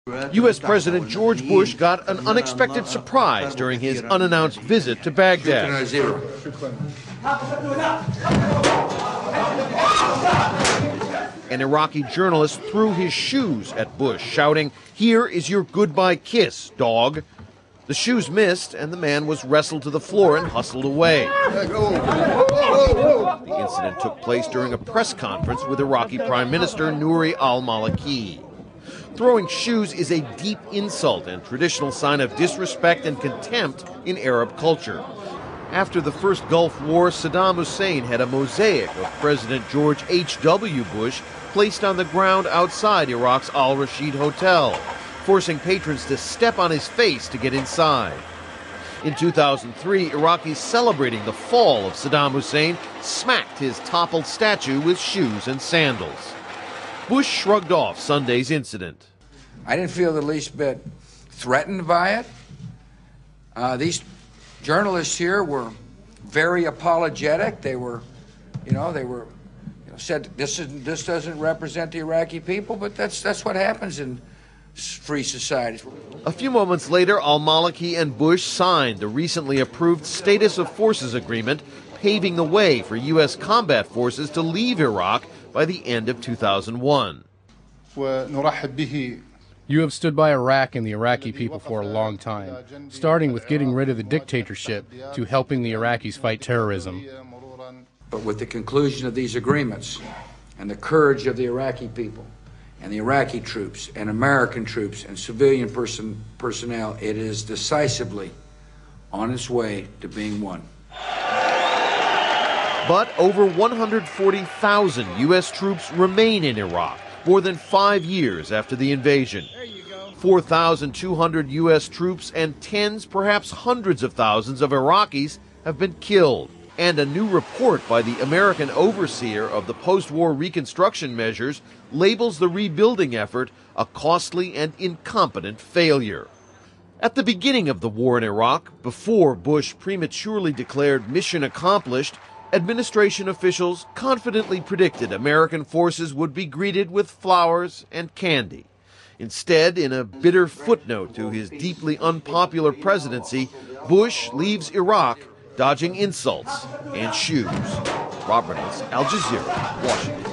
U.S. President George Bush got an unexpected surprise during his unannounced visit to Baghdad. An Iraqi journalist threw his shoes at Bush, shouting, "Here is your goodbye kiss, dog." The shoes missed, and the man was wrestled to the floor and hustled away. The incident took place during a press conference with Iraqi Prime Minister Nouri al-Maliki. Throwing shoes is a deep insult and traditional sign of disrespect and contempt in Arab culture. After the first Gulf War, Saddam Hussein had a mosaic of President George H.W. Bush placed on the ground outside Iraq's Al-Rashid Hotel, forcing patrons to step on his face to get inside. In 2003, Iraqis celebrating the fall of Saddam Hussein smacked his toppled statue with shoes and sandals. Bush shrugged off Sunday's incident. I didn't feel the least bit threatened by it. These journalists here were very apologetic. They said this doesn't represent the Iraqi people, but that's what happens in free societies. A few moments later, al-Maliki and Bush signed the recently approved Status of Forces Agreement, paving the way for U.S. combat forces to leave Iraq by the end of 2001. You have stood by Iraq and the Iraqi people for a long time, starting with getting rid of the dictatorship to helping the Iraqis fight terrorism. But with the conclusion of these agreements and the courage of the Iraqi people and the Iraqi troops and American troops and civilian personnel, it is decisively on its way to being won. But over 140,000 U.S. troops remain in Iraq, more than 5 years after the invasion. 4,200 U.S. troops and tens, perhaps hundreds of thousands of Iraqis have been killed. And a new report by the American overseer of the post-war reconstruction measures labels the rebuilding effort a costly and incompetent failure. At the beginning of the war in Iraq, before Bush prematurely declared mission accomplished, administration officials confidently predicted American forces would be greeted with flowers and candy. Instead, in a bitter footnote to his deeply unpopular presidency, Bush leaves Iraq dodging insults and shoes. Rob Reynolds, Al Jazeera, Washington.